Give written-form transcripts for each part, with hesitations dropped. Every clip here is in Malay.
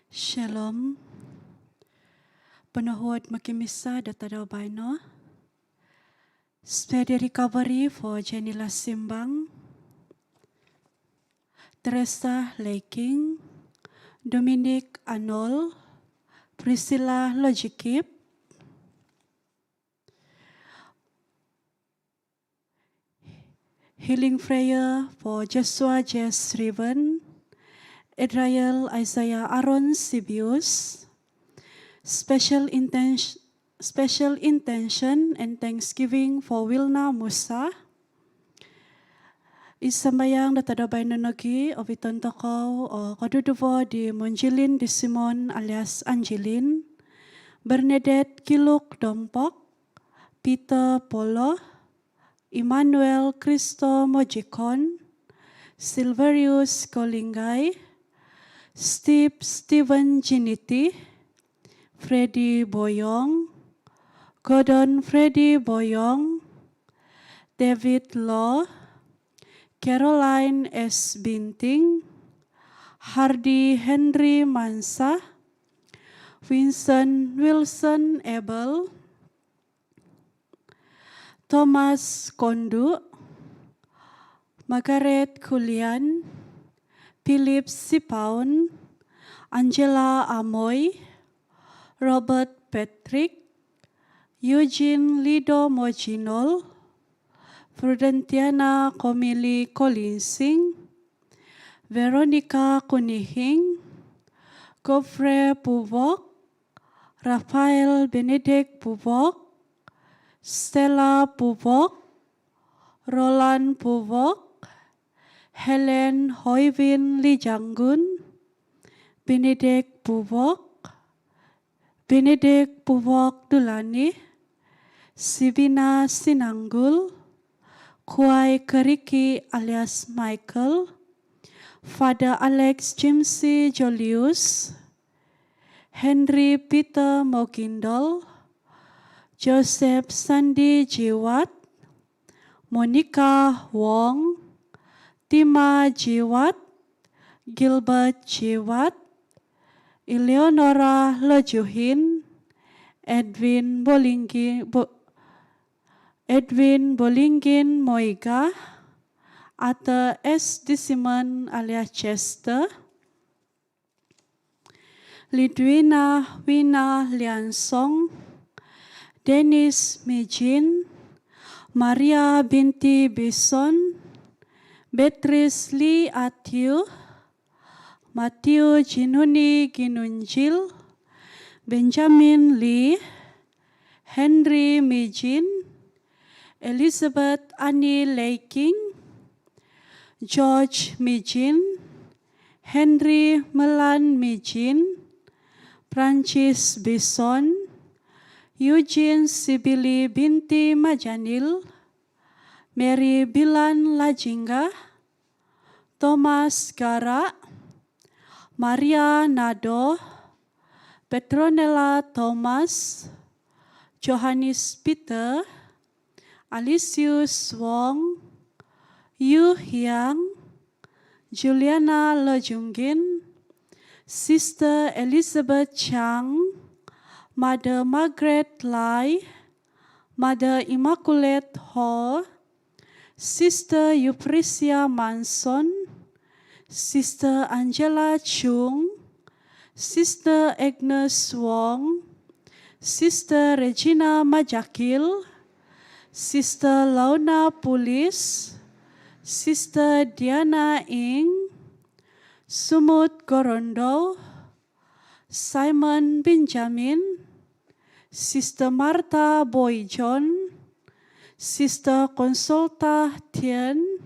Shalom. Penuhut makimisa datadaw baino. Steady recovery for Janila Simbang, Teresa Laking, Dominic Anol, Priscilla Logikip, healing prayer for Joshua J. Riven, Israel Isaiah Aaron Sibius, special intention and thanksgiving for Wilna Musa. Isambayang datadabay na nagi o bitontokaw o kaduduvo di Monjilin di Simon alias Angelin, Bernadette Kiluk Dompok, Peter Polo, Emmanuel Cristo Mojikon, Silverius Kolingay, Steven Giniti, Freddy Boyong, Gordon Freddy Boyong, David Law, Caroline S. Binting, Hardy Henry Mansa, Vincent Wilson Abel, Thomas Kondu, Margaret Kulian, Philip Sipaun, Angela Amoy, Robert Patrick, Eugene Lido Mojinol, Prudentiana Komili Kolinsing, Veronica Kunihing, Gofre Puvok, Rafael Benedict Puvok, Stella Puvok, Roland Puvok, Helen Hoivin Lijanggun, Benedict Puvok, Benedict Puvok Dulani, Sibina Sinanggul, Kuai Keriki alias Michael, Father Alex Jimsy Jolius, Henry Peter Mogindol, Joseph Sandi Jiwat, Monica Wong, Tima Jiwat, Gilbert Jiwat, Eleonora Lejuhin, Edwin Bolingin Moiga, Arthur S. Disiman alias Chester, Lidwina Wina Liansong, Dennis Mijin, Maria binti Bison, Beatrice Lee Atiu, Matthew Jinuni Ginunjil, Benjamin Lee, Henry Mijin, Elizabeth Annie Laking, George Mijin, Henry Melan Mijin, Francis Bison, Eugene Sibili binti Majanil, Mary Bilan Lajingga, Thomas Gara, Maria Nado, Petronella Thomas, Johannes Peter, Alicius Wong, Yu Hyang, Juliana Lejunggin, Sister Elizabeth Chang, Mother Margaret Lai, Mother Immaculate Ho, Sister Euphrasia Manson, Sister Angela Chung, Sister Agnes Wong, Sister Regina Majakil, Sister Launa Pulis, Sister Diana Ing, Sumut Gorondo, Simon Benjamin, Sister Martha Boyjon, Sister Consolta Tien,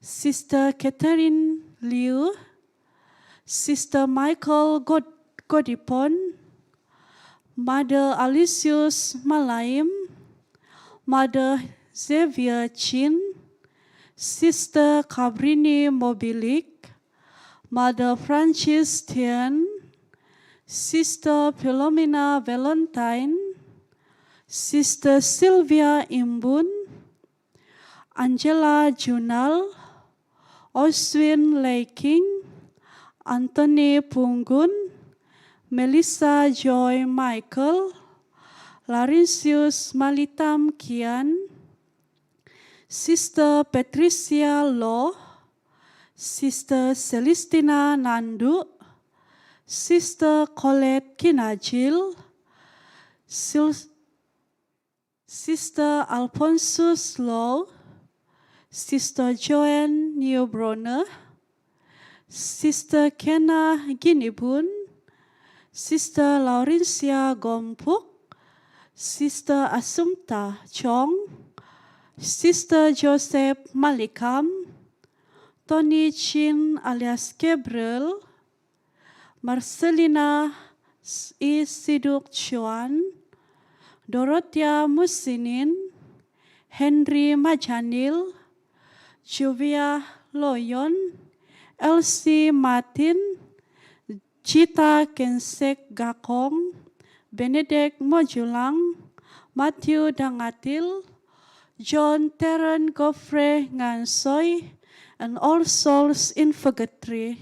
Sister Catherine Liu, Sister Michael Godipon, Mother Alicius Malaim, Mother Xavier Chin, Sister Cabrini Mobilik, Mother Francis Tien, Sister Philomena Valentine, Sister Sylvia Imbun, Angela Junal, Oswin Laking, Anthony Punggun, Melissa Joy Michael, Laurentius Malitam Kian, Sister Patricia Law, Sister Celestina Nandu, Sister Colette Kinajil, Sister Alphonsus Law, Sister Joanne Newbroner, Sister Kenna Ginibun, Sister Laurencia Gompuk, Sister Assumpta Chong, Sister Joseph Malikam, Tony Chin alias Gabriel, Marcelina Siduk Chuan, Dorothea Musinin, Henry Majanil, Juvia Loyon, Elsie Martin, Cita Kensek Gakong, Benedict Mojulang, Matthew Dangatil, John Terren Goffrey Ngansoy, and all souls in purgatory.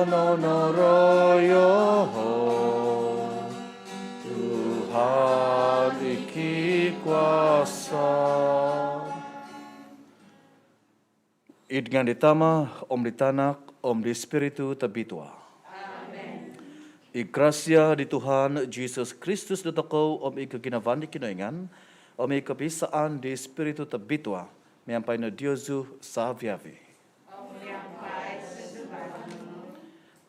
nonoroyo Tuhan iki kuasa. Idngan ditama, Om ditanak, Om di Spiritu tabitua. Amen. I gracia di Tuhan Jesus Kristus datokau, Om i keginavan di kinoingan, Om i kepisaan di Spiritu tabitua, miampai na Diosu saviavi. Om miampai sesubahmu.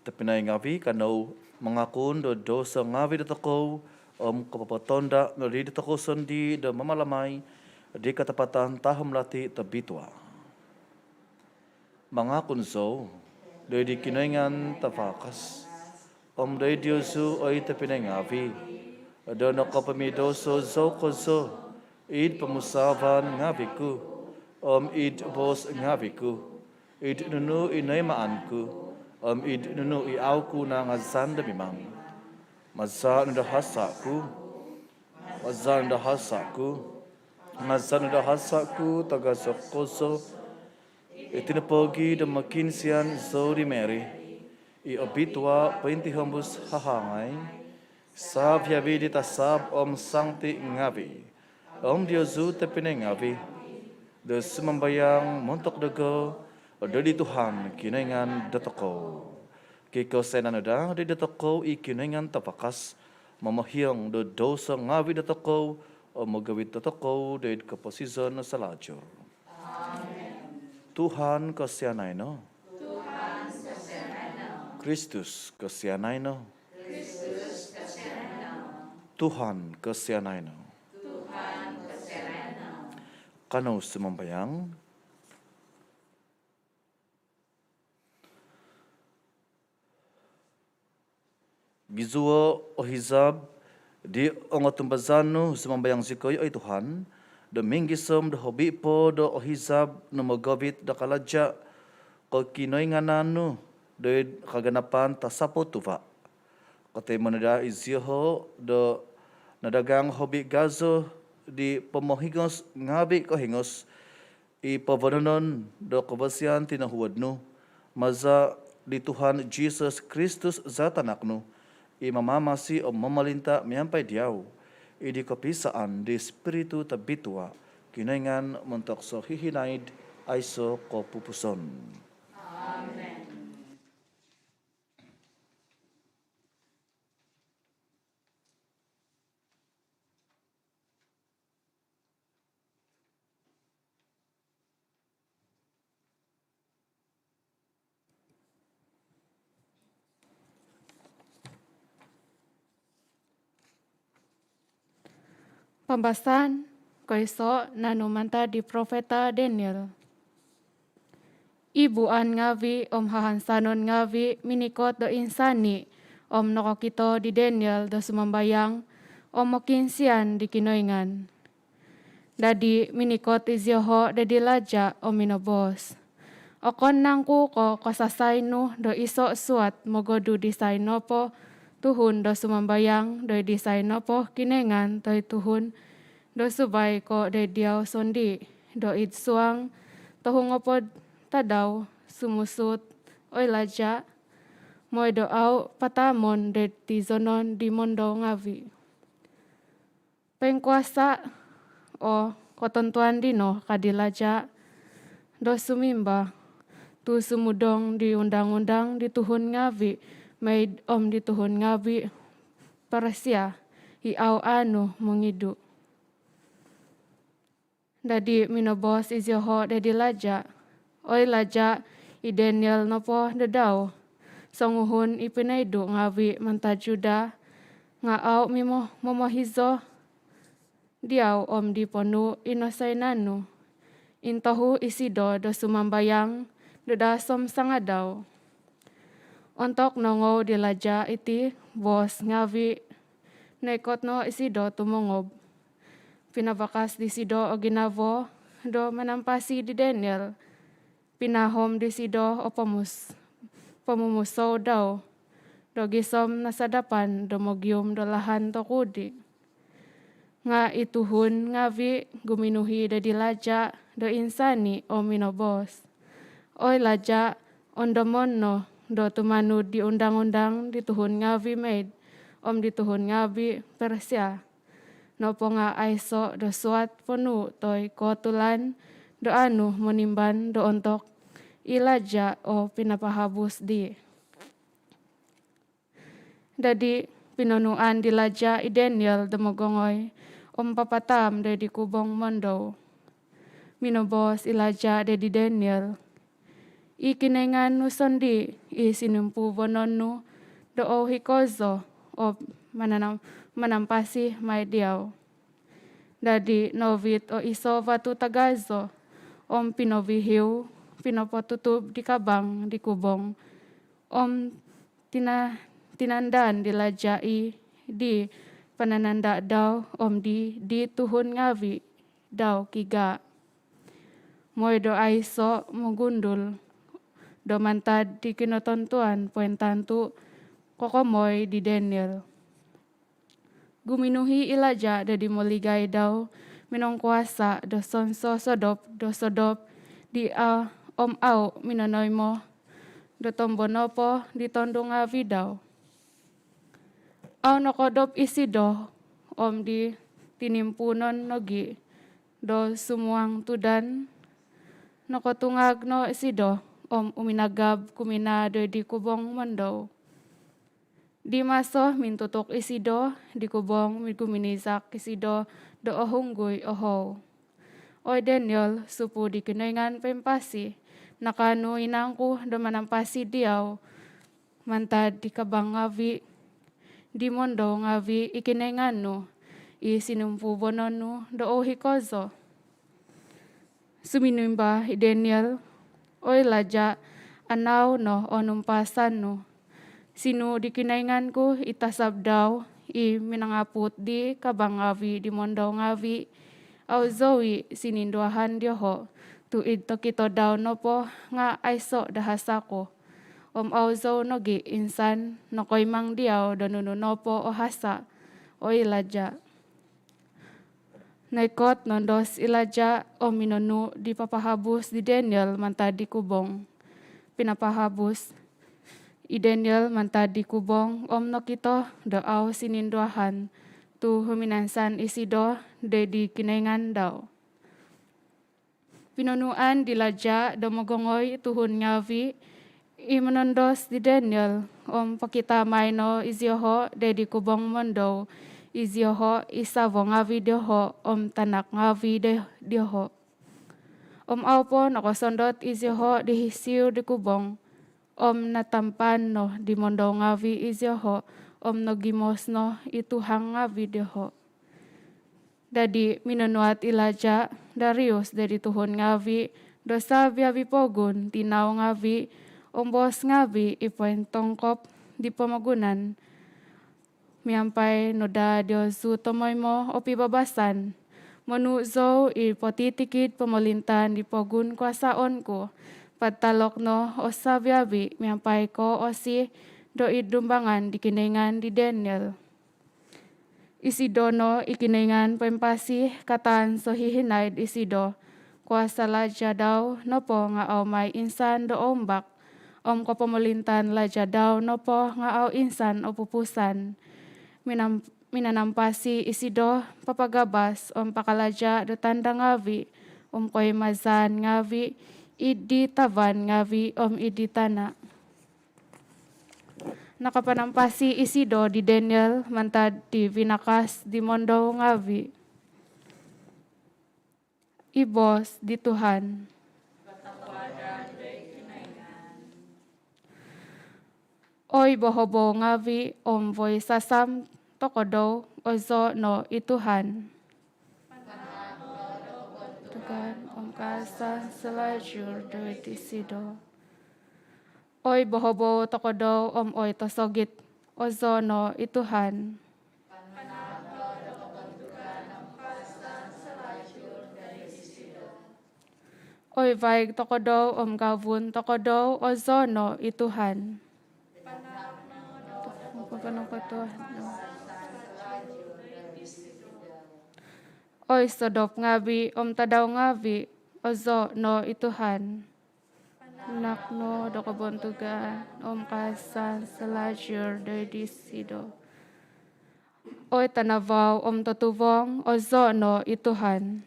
Tapinay ngavi kanau mengakun do dosa ngavi datokau, Om kepapatonda ngeri datokau sendi do mamalamai di ketepatan taham lati tabitua. Mangakun so, dari di kinaingan tafakas, Om dari Diosu oi tapinay ngavi, ada nakapamidoso zo kozo, id pemusavan ngaviku, Om id bos ngaviku, id nunu inay maanku, Om id nunu iauku na ngazanda bimang, masa nda hasaku, tagasok kozo, itinapogi da makinsian zori Mary, i obitua paintihambus hahangay, sab yavi ditasab Om sangti ngavi, Om Diosu tapinay ngavi, da sumambayang montok dago, dari Tuhan kinaingan datoko. Kiko senanada di datoko i kinaingan tapakas, mamahiyang do dosa ngavi datoko, o magawit datoko dari keposizon na salajur. Tuhan kasianaino. Kristus kasianaino. Tuhan kasianaino. Kanau sumambayang. Gizua ohizab di ongotumbazano sumambayang zikoy ay Tuhan. Da minggisem da hobi po da ohizab na magawit da kalaja ko kinoy nga nanu da kaganapan tasapo tuva. Katay manada izyoho da nadagang hobi gazo di pamohingos ngabi ko hingos i pavananon da kabasyan tinahuadno maza di Tuhan Jesus Kristus zatanakno i mamamasi o mamalinta miyampay diyaw. Idi kepisaan di Spiritu tabitua, kinaingan mentok so hihinaid aiso ko pupuson. Amen. Pembahasan koiso nanumanta di profeta Daniel. Ibuan ngavi Om hahansanon ngavi minikot do insani Om nokokito di Daniel do sumambayang Om mokinsian di kinoingan. Dadi minikot izyoho dadi laja Om minobos. Okon nangku ko kosasaynu do iso suat mogodu di sainopo Tuhun do sumambayang do di sainopo kinengan toy Tuhun do subay ko de diaw sondi do id suang tohungopod tadaw sumusut oy laja moy do au patamon de tizonon di mondo ngavi. Pengkuasa o kotontuan dino kadilaja do sumimba tu sumudong di undang-undang di Tuhun ngavi may Om di Tuhun ngavi Persia i au anu mengidu. Dadi minobos izyoho dadi laja. Oy laja i Daniel nopo dedaw. Songuhun ipinaidu ngawi mantajuda nga au mimo momohizo diaw Om di ponu inosainanu. Intohu isido do sumambayang dedasom sangadaw. Ontok nongo di laja iti bos ngawi nekot no isido tumongob. Pinabakas di sido o ginavo do manampasi di Daniel. Pinahom di sido o pamumuso daw. Do gisom nasadapan do mogium do lahan to kudi. Nga ituhun ngawi guminuhi dadi laja do insani o minobos. Oy laja ondomon no do tumanud di undang-undang di tuhun ngavi maid, di tuhun ngavi Persia. Nopo nga aiso do suat ponu toy kotulan do anu menimban do ontok ilaja pinapahabus di. Dadi pinonuan dilaja i Daniel demogongoy papatam dari kubong mondo. Minobos ilaja dari Daniel. Ikinengan nusondi isinumpu bononu do hikozo manampasi may diaw. Dadi novit iso vatu tagazo pinovihiw pinopotutub di kabang di kubong tinandan dilajai di panananda daw di tuhun ngavi daw kiga. Moy do aiso mugundul do mantad di kinotontuan pointantu kokomoy di Daniel. Guminuhi ilaja dadi moligay daw minong kuasa do sonso sodop di au minanoy mo do tombonopo di tondong ngavi daw. Au nokodop isi do di tinimpunon nogi do sumuang tudan nokotungag no isi do uminagab kumina do di kubong mondo. Di maso mintutok isi do di kubong miguminisak isi do ohunggoy oho. Oy Daniel supu di kinoingan pempasi nakanu inangku do manampasi diaw mantad di kabang ngavi di mondo ngavi ikinengan no isinumpu bononu do hikozo. Suminumba i Daniel oy laja anaw no onumpasan no. Sinu di kinainganku itasab daw minangaput di kabang ngavi di mondo ngavi au zowi sininduahan dioho tu ito kito daw nopo nga aiso dahasako au zo nogi insan nokoy mang diaw danunu nopo hasa o ilaja. Naikot nondos ilaja minonu di papahabus di Daniel mantad di kubong. Pinapahabus i Daniel mantad di kubong no kito do au sininduahan tu huminansan isi do de di kinaingan daw. Pinonuan dilaja do mogongoy tuhun ngavi menondos di Daniel pakita maino izyoho de di kubong mondo izyoho isavo ngavi dioho tanak ngavi dioho. Au po nakosondot izyoho dihisiu di kubong natampan no di mondo ngavi izyoho nogimos no ituhang ngavi dioho. Dadi minunuat ilaja Darius dari tuhun ngavi dosa biavi pogun tinaw ngavi bos ngavi ipoin tongkop di pemagunan miampai noda diosu tomoy mo babasan menuzo ipotitikid pemerintahan di pogun kuasaonku patalok no osabiabi miampai ko osi do idumbangan di kinengan di Daniel. Isi dono ikinengan pempasi katan sohihinay isi do kuasa laja daw nopo nga au may insan do ombak ko pemelintan laja daw nopo nga au insan pupusan minanampasi isi do papagabas pakalaja do tanda ngavi koy mazan ngavi idi tavan ngavi idi tana. Nakapanampasi isi do di Daniel mantad di vinakas di mondo ngavi. Ibos di Tuhan. Oy bohobo ngavi voy sasam tokodo ozo no ituhan. Tuhan kasan selajur doit isido. Oy bohobo tokodo oy tosogit ozo no ituhan. Oy vaig tokodo gavun tokodo ozo no ituhan. Oy sodop ngavi tadaw ngavi ozo no ituhan. nakno do kabuntugan kasan selajur dari sido. Oy tanavaw tutubong o zono ituhan.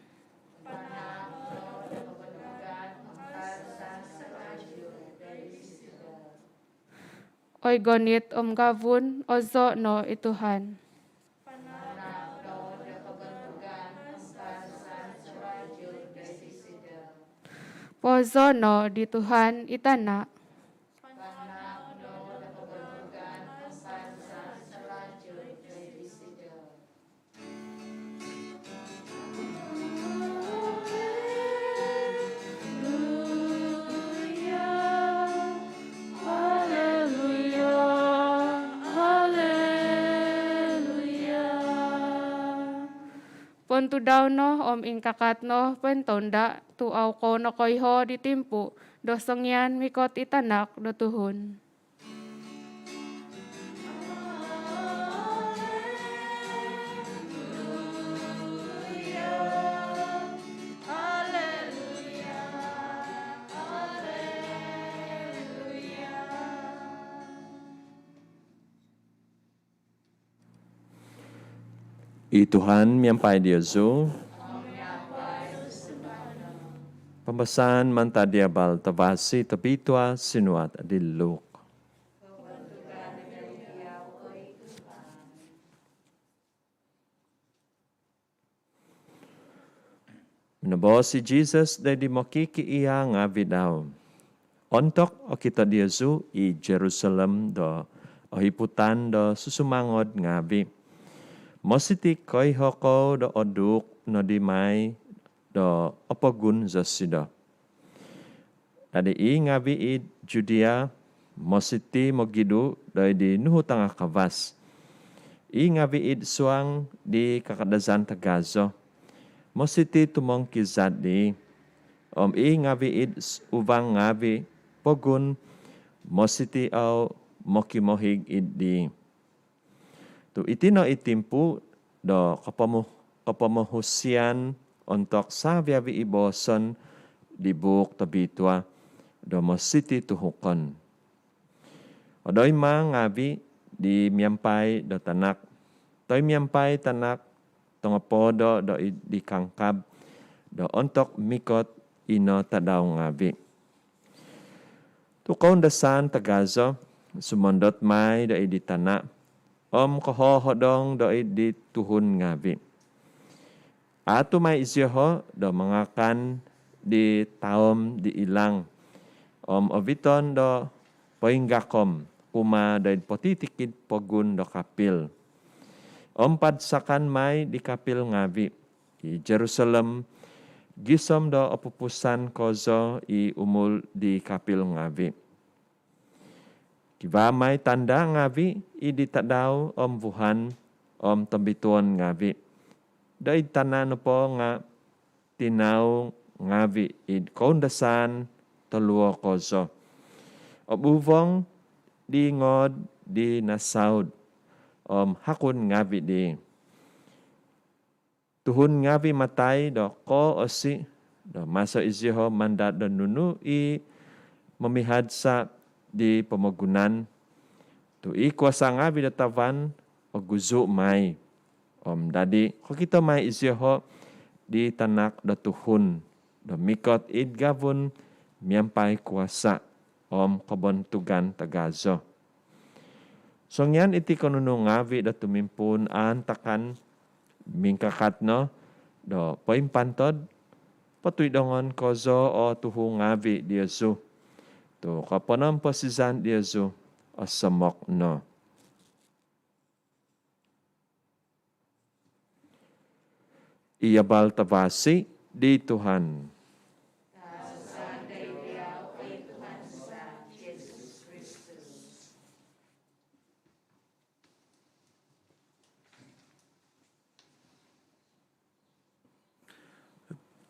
Oy gonit gavun o zono ituhan. Po zono di Tuhan itana. Pontu daw no ingkakat no pentonda tu au ko no koiho ditimpu dosong yan mikot itanak do tuhun. I Tuhan miampai Diyos. Pembahasan mantadia bal tabasi tapitwa sinuat adiluk. Menabo si Jesus dari makiki iya ngavi daw. Ontok o kita Diyos i Jerusalem do o hiputan do susumangod ngavi. Mositi koi hoko do oduk no dimai do opogun zasido. Adi i ngavi i Judea mositi mogidu do di nuhu tangah kawas. I ngavi i suang di kakadazan tagazo. Mositi tumong kizat di. I ngavi i uvang ngavi pogun mositi au mokimohig i di. Tu itino itimpu do kapamuhusian untuk sabiabi iboson di buk tabitwa do mositi tuhukon. Odoy ngabi di miampai do tanak. Toy miampai tanak tongopodo do di kangkab do untuk mikot ino tadaw ngabi. Tukaw dasan tagazo sumondot mai do di tanak. Kohohodong doi di tuhun ngavi. Atu mai isyoho do mengakan di taom di ilang. Oviton do poinggakom kuma do potitikid pogun do kapil. Padsakan mai di kapil ngavi. Di Jerusalem gisom do opupusan kozo i umul di kapil ngavi. Kiba may tanda ngavi, idi tadaw vuhan tembituan ngavi. Dai tanan po nga tinaw ngavi id kondasan teluo kozo. Obuvong di ngod di nasaud hakun ngavi di. Tuhun ngavi matay do ko osi do maso izyo mandat do nunu i memihad sa di pemagunan tu i kuasa ngavi datavan o guzu mai dadi ko kita mai isyoho di tanak da tuhun do mikot id gavun miampai kuasa kabontugan tagazo songyan iti konunu ngavi da tumimpun antakan mingkakat no do poimpantod patuy dongon kozo o tuhu ngavi di Yesu. Tu kapanam pasizan Yesu asamok no. Iyabal tabasi di Tuhan.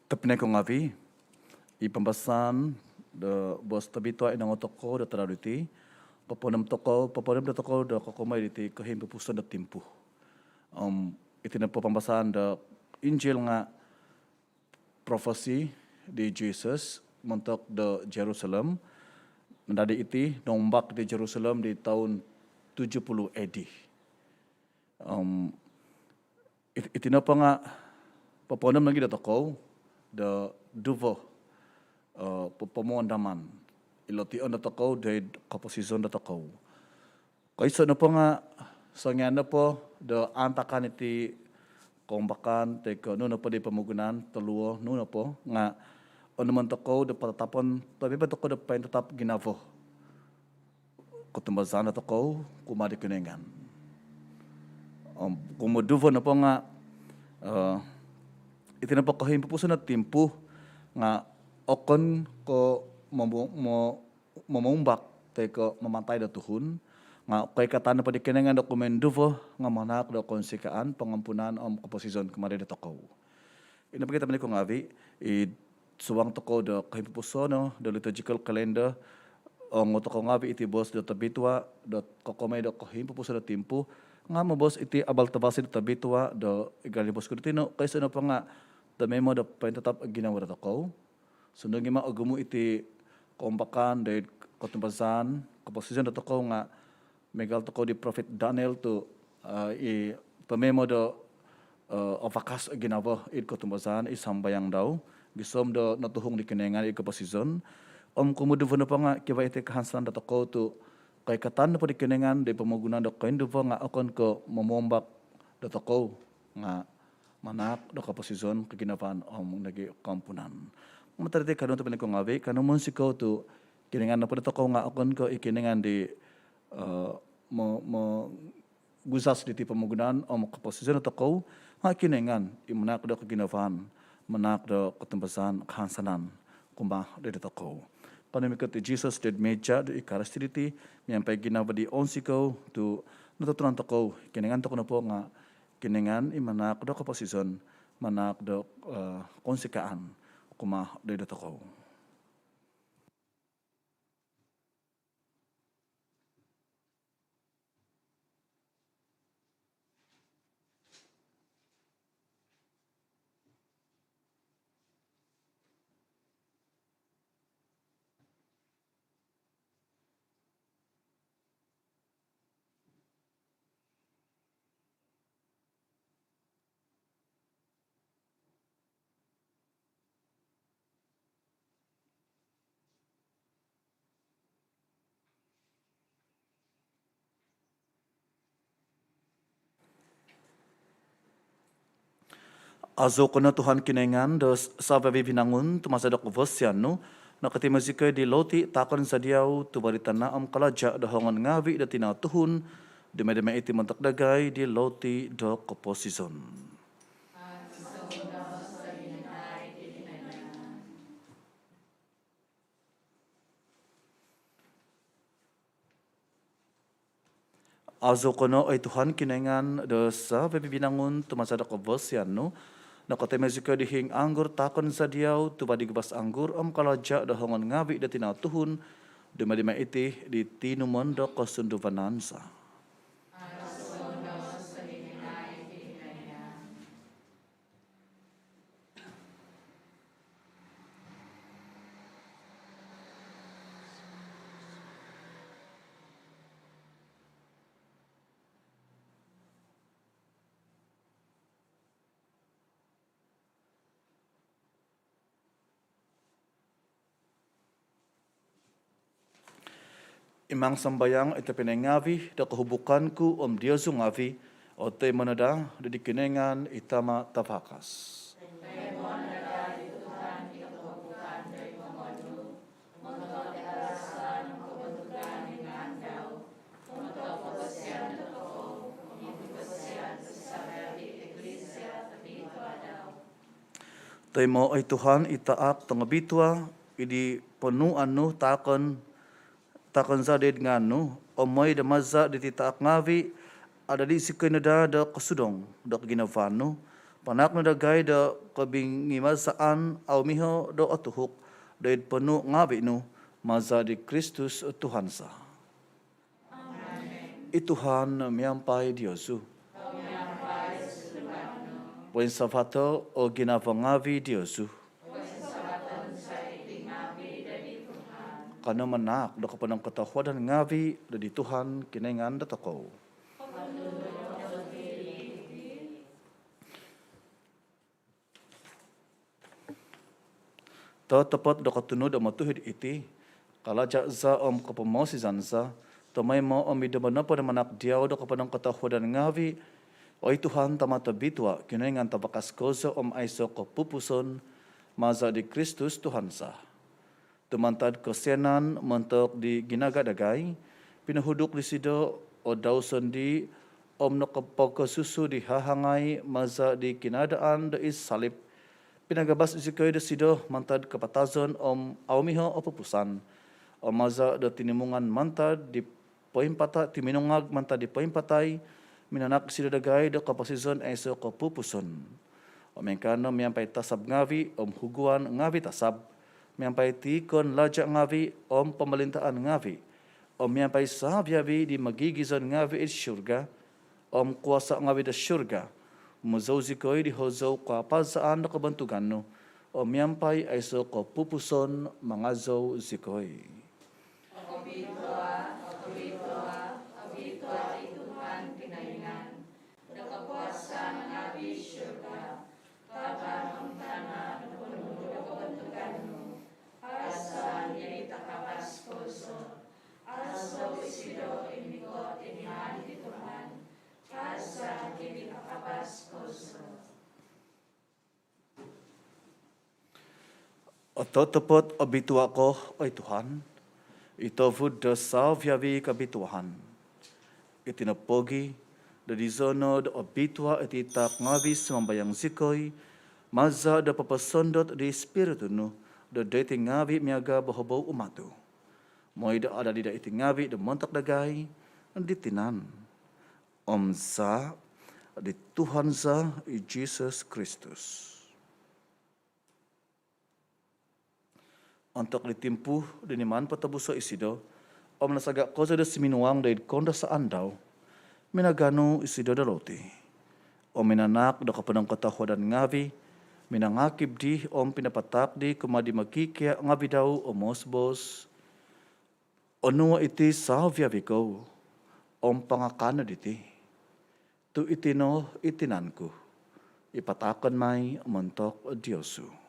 Tapne ko ngavi, ipambasan do bos tabitwa inang toko do taraduti paponam do toko do kokomay diti kahim pupusan do timpu itina po pambasan do Injil nga prophecy di Jesus montok do Jerusalem Mendadi iti nombak di Jerusalem di tahun 70 AD. Iti na pa nga paponam lagi da toko da duvo pamondaman ilotion da toko da kaposisyon da toko. Kaysa na pa nga sangyan na po da antakan iti kombakan teko no na pa di pamugunan taluo no na po nga ano man toko da patatapon tabi ba toko da pain tatap ginavo kutumbazan na toko kumadi kunengan. Kumuduvo na po nga itinapakahin po sa natimpo nga okon ko mamumbak teko mamantay da tuhun nga kay katana pa di kinengan dokumenduvo nga manak da konsikaan pangampunan kaposisyon kumari da toko. Inapakita man ko nga avi suwang toko da kahipuso no da liturgical calendar ang toko nga avi iti bos da tabitwa da kokomay da kahipuso da timpo nga mo bos iti abal tabasi da tabitwa da igalibos ko tino kaysa na pa nga da memo da paintatap ginawa da toko. Sunod nga agumo iti kombakan da katumbasan kaposisyon da toko nga megal toko di Prophet Daniel to pamemo da avakas ginawa id katumbasan isambayang daw gisom da natuhong di kinengan id kaposisyon kumuduvo na pa nga kiba iti kahansan da toko to kay katan na po di kinengan di pamagunan da kainduvo nga akon ko mamombak da toko nga manak da kaposisyon kaginapaan nagi kampunan. Matarite kanon to pinag ngawi kanon sikaw to kinengan na po da toko nga akon ko ikinengan di gusas di pamagunan kaposisyon da toko nga kinengan imanak da kaginapaan manak da katumbasan kahansanan kumba di toko. Panamikat ti Jesus did meja do ikarastility miyampay ginawa di onsikaw to natutunan toko kinengan toko na po nga kinengan imanak do kaposisyon manak do konsikaan kuma do toko. Azo ko na Tuhan kinengan dos sa pinangun tumasa da kovosyan no nakatimazikay di loti takon sa diyaw tubaritan na kaladya da hongan ngavi da tinatuhun dumedeme iti mantakdagay di loti do koposison. Azo ko no ay Tuhan kinengan dos sa pinangun tumasa da kovosyan no nakatemezika dihing anggur takon sa diyaw tubadi gubas anggur kaladya da hongon ngavi da tinatuhun dumadima iti di tinumon da kasunduvanansa. Imang sambayang ito pinangavi da kahubukan ku Diyosu ngavi o tay manada da dikinengan itama tapakas. Tay mo ay Tuhan itaak tangabitwa idi penuan no takon sa ded ngano omoy da maza di titaak ngavi ada di sikay na da kasudong da ginavano panak na dagay da kabing ngimasaan aw miho do atuhok da panu ngavi no maza di Kristus Tuhan sa. Amen. Ituhan miyampay Diyosu. Buen sabato o ginavang ngavi Diyosu. Kana manak do kapanang katahuan ngavi dari Tuhan kinaingan datako. Tepat do katunu do matuhid iti kalajak za kapamausi zanza tomai mo idamana pada manak diaw do kapanang katahuan ngavi oi Tuhan tamata bitwa kinaingan tabakas koza aiso kapupuson maza di Kristus Tuhan sah. Tumantad kesenan mentok di ginagadagai, pinahuduk di sido o dauson di nakapaka susu di hahangai maza di kinadaan da is salib. Pinagabas isikoy di sido mantad kapatazon aumiho o pupusan. O maza da tinimungan mantad di poimpata timinungag mantad di poimpatay, minanak sido dagay da kapasizon aiso kapupuson. O mengkano miyampay tasab ngavi huguan ngavi tasab. Miyampay tikon lajak ngavi pemerintahan ngavi. Miyampay sahabiavi di magigizon ngavi it syurga. Kuasa ngavi da syurga. Muzau zikoy di hozau kapazaan da kabantugan no. Miyampay aiso kapupuson mangazau zikoy. Tuhan kinaingan. Da kapuasan ngavi syurga. Taban tanah penuh da kabantugan no. Asa nyeri takabas koso, aso isido imikot inihan di Tuhan, asa nyeri takabas koso. Oto tepot obitua ko, oi Tuhan, ito vud da salviavi kabituahan. Itinapogi, da dizono da obitua ititak ngabis mambayang zikoy, maza da papasondot di spiritu no, da dati ngavi miaga bahabaw umatu. Moy da ada di da iti ngavi da montak dagay, di tinan. Za, di Tuhan za, i Jesus Kristus. Untuk ditimpuh, diniman patabuso isido, nasagak koza da siminuang da konda sa andaw, minagano isido da loti. Minanak da kapanang katahuan ngavi, minangakib di pinapatak di kumadi magkikya ngabi daw mosbos. Nuwa iti salvia viko pangakana diti. Tu itino itinanku. Ipatakan may mentok Diyosu.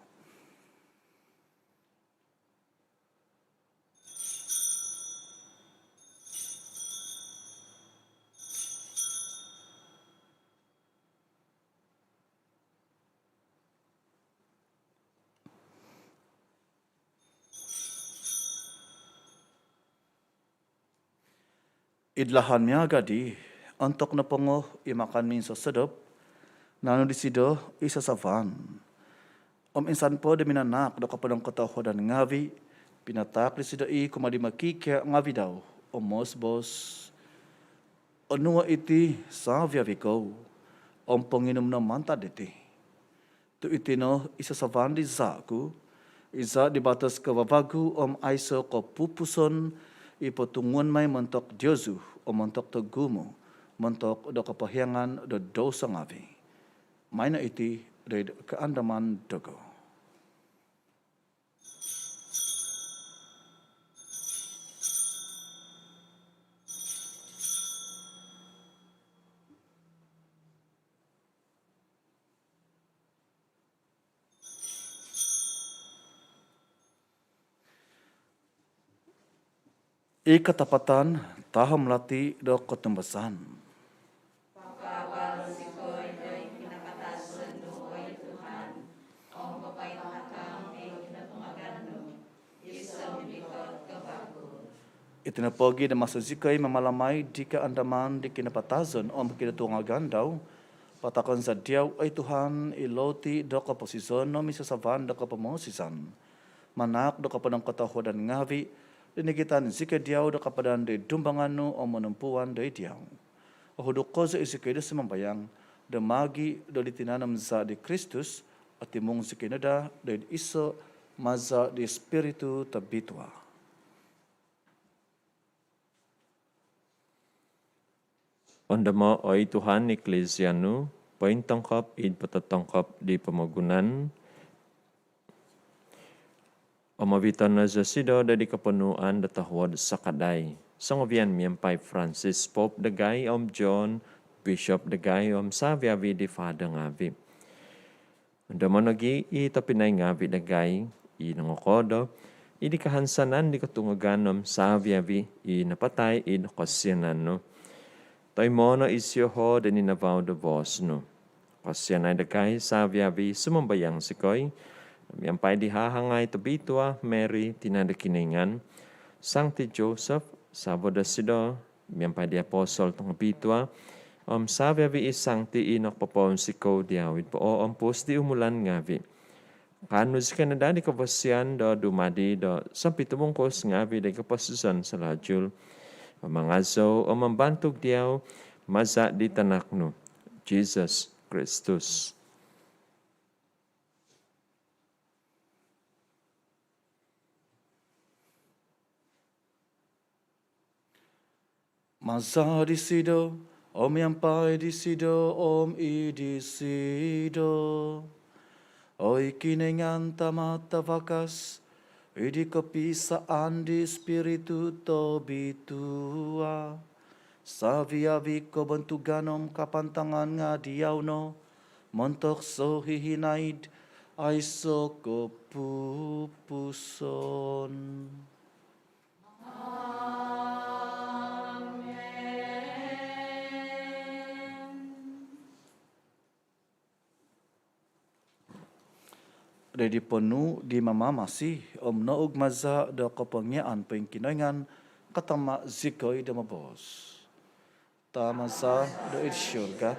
Idlahan miya gadi, antok na pongo imakan min sa sedap, nano di sido isa sa van. Insan po de minanak do kapadang katahuan ngavi, pinatak di sido kumadi makikya ngavi daw, mosbos. Nuwa iti sa viaviko, panginom na mantad iti. Tu itino isa sa van di zaku, isa di batas kawawagu aiso ko pupuson, ipatunguan may mentok Diyosu o mentok tagumo, mentok do kapahiangan do dosa ngavi. May na iti do kaandaman dogo. Ikatapatan taham lati do ketembasan. Pakawal sikoy doy pinakatasan do oy Tuhan, papayakatang iyo kinatungagan do, isang bikot kabago. Itinapogi na masazikay mamalamay di ka andaman di kinapatazon kinatungagan daw, patakon sa diyaw ay Tuhan iloti do kaposison no misasavan do kapamosisan. Manak do kapadang katahuan ngavi, dinigitan zika diyaw da kapadan de dumbangan no menumpuan de diyaw. Huduk ko sa isikay da semambayang, da magi da litinanam za di Kristus, at timong zikinada da iso maza di Espiritu tabitwa. Ondama oi Tuhan eklesianu, poin tongkop id patatongkop di pemagunan, Omaviton na sido dari kepenuhan datahwad sakadai. Sangovian miampai Francis Pope dagay John Bishop dagay Saviavi di Fada ngavi. Damanagi itapinay ngavi dagay nangokodo idi kahansanan di katungagan Saviavi napatay kasyanan no. Toy mono isyo ho dani navaw de vos no. Kasyanay dagay Saviavi sumambayang sikoy. Miampay di hahangay tabitwa Mary tinadakiningan. Sancti Joseph saboda sido miampay di apostol tong bitwa. Saviavi isangti inok papawon siko diawit po pos di umulan ngavi. Kano si Canada di kapasyan do dumadi do sampitumungkos ngavi di kapasusan sa lajul. Mangazo mambantog diaw maza di tanakno. Jesus Christus. Maza di sido, yampai di sido, i di sido. Oi kinengan tamata vakas, idi kepisaan di spiritu tobitua. Saviavi ko bentuganom kapantangan ngadiau no, montok so hihinaid, aiso ko pupuson. Dedi penuh di mama masih naug maza da kepengyaan pengkinoingan katama zikoi da mabos. Ta maza da irsyurga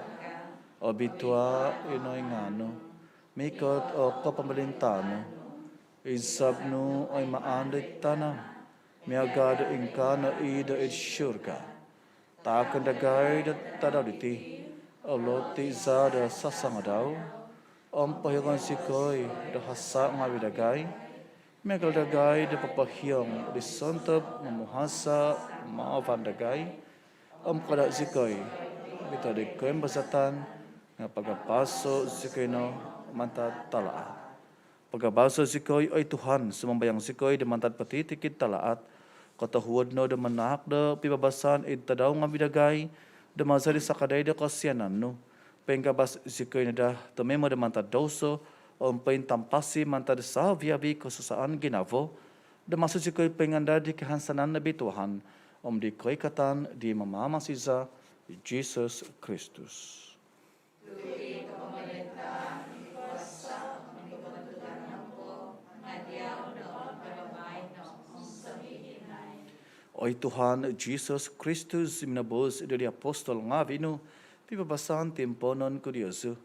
obitua inoingano mikot o kepemerintahno isabnu oi maandik tanah miaga da ingkana i da irsyurga ta akan dagai da tadawditi oloti za da sasangadau pahyongan sikoi da hasa ngawi dagai megal dagai da papahyong di sontop memuhasa maafan dagai kada sikoi bita de koem basatan nga pagapaso sikoi no mantat talaat pagabaso sikoi oi Tuhan sumambayang sikoi de mantat patitikit talaat kata huwad no de manak de pibabasan tadaw ngawi dagai de mazari sakadai de kasyanan no pengkabas sikoi nada temema de mantad doso pain tampasi mantad Saviavi kesusaan ginavo de masu sikoi penganda di kehansanan nabi Tuhan di keikatan di mama siza Jesus Kristus. Oi Tuhan Jesus Kristus minabos dari apostol ngavinu pibabasan timponon ku Diosu,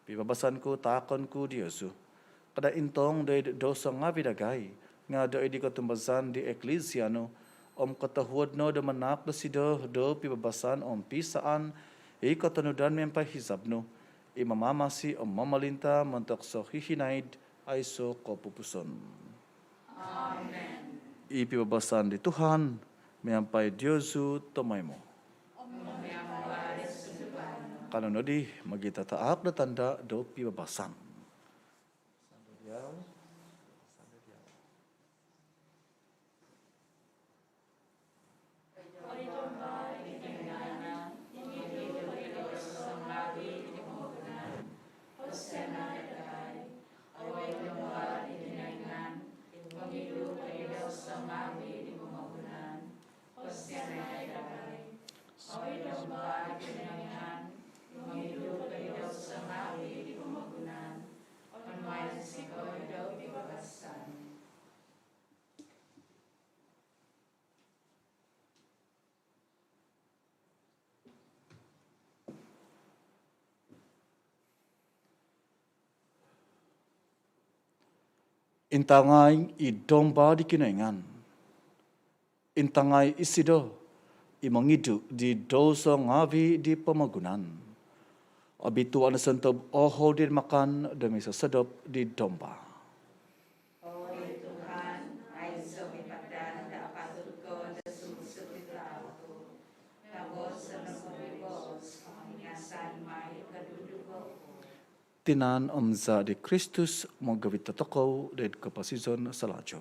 pibabasan ku takon ku Diosu. Kada intong dari dosa ngavidagai, nga dari di ketumbasan di eklesia no, katahuad no de manak do sido do pibabasan pisaan, katanudan mempai hisab no, imamamasi mamalinta mentok so hihinaid aiso kopupuson. Amen. Pibabasan di Tuhan, mempai Diosu tomaimo. Kalau nodi magita taap na tanda do pibabasan. Intangai i domba di kinaingan. Intangai isido i mangidu di dosa ngavi di pemagunan. Abitu ana sentob oho di makan demi sesedap di domba. tinan omza di Kristus mogawit totoko dan kapasizon salajur.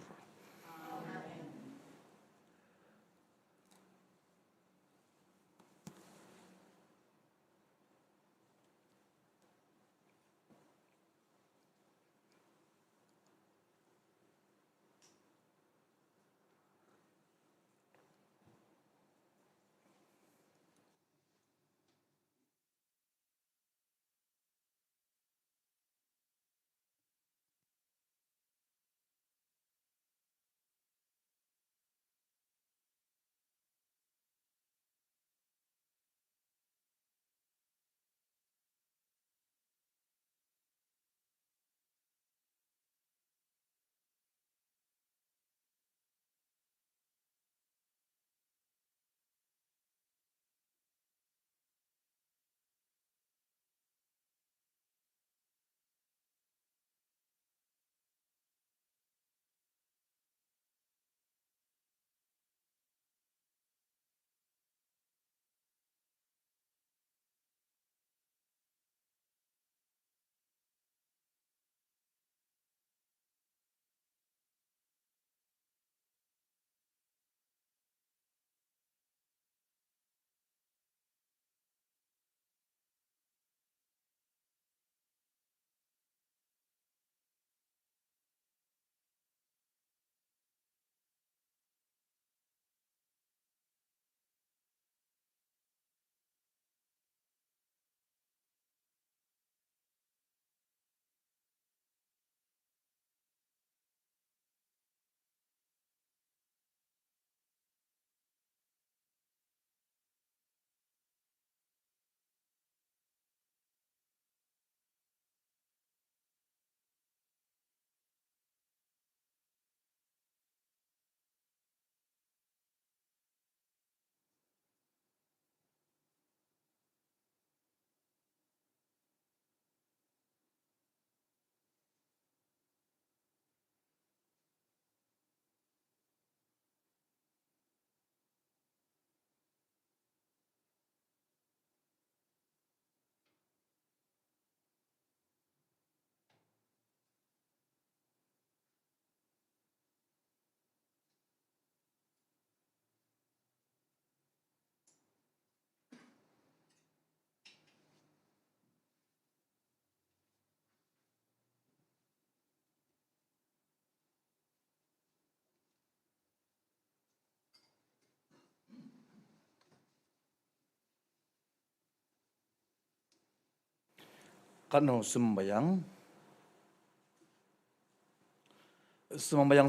Kano sembayang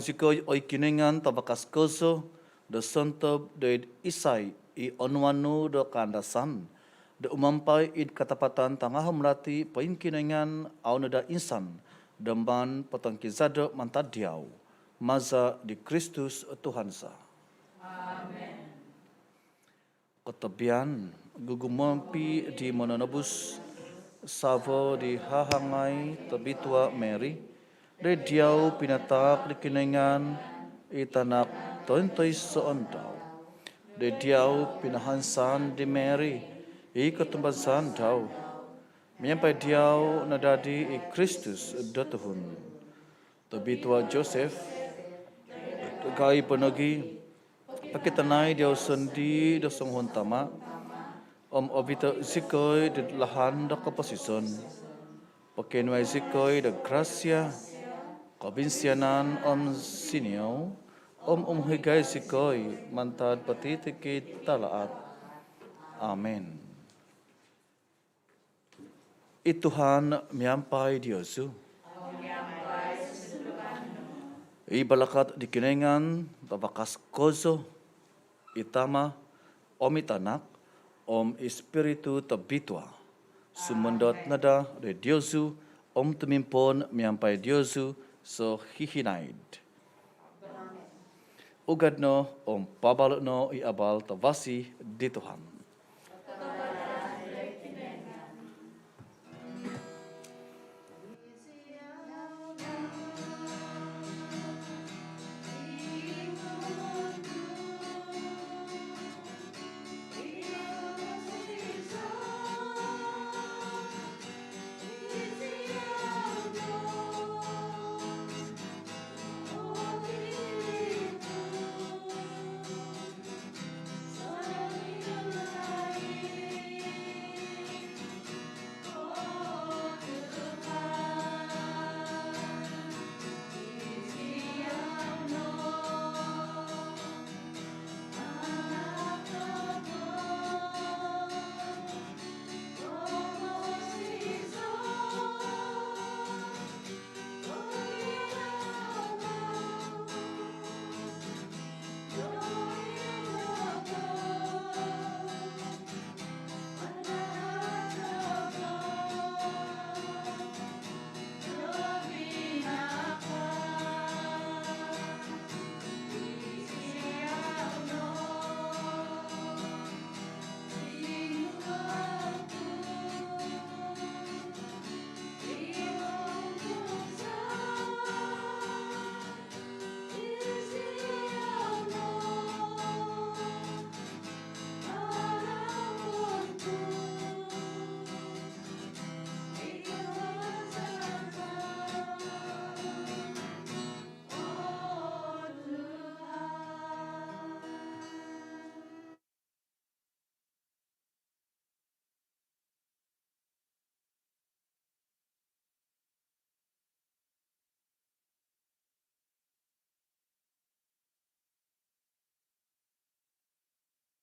sikoy oy kiningan tabakas koso da santob da isay I onwanu da kandasan da umampai id katapatan tangah melati pain kiningan au da insan damban patangkizada mantadiau maza di Kristus Tuhansa. Amen. Ketabian gugumampi di mananabus savo di hahangai tabitua Mary, rediau pinatak di kinengan itanak tointoy soondau. Rediau pinahansan di Mary, ikatumbasan daw. Miyampai diau nadadi I Kristus datuhun. Tabitua Joseph, gai penagi, pakitanay diau sendi dasong huntama, obita zikoy de lahan da kapasison. Pakenway zikoy da gracia, kabinsianan sinio, umhigay zikoy mantad patitikit talaat. Amen. Ituhan miyampai Diyosu. Ibalakat di kinengan tabakas kozo, itama, omitanak, Espiritu tabitua, sumendot nada de Diosu, temimpon miampai Diosu so hihinaid. Ugadno, pabalno I abal tawasi di Tuhan.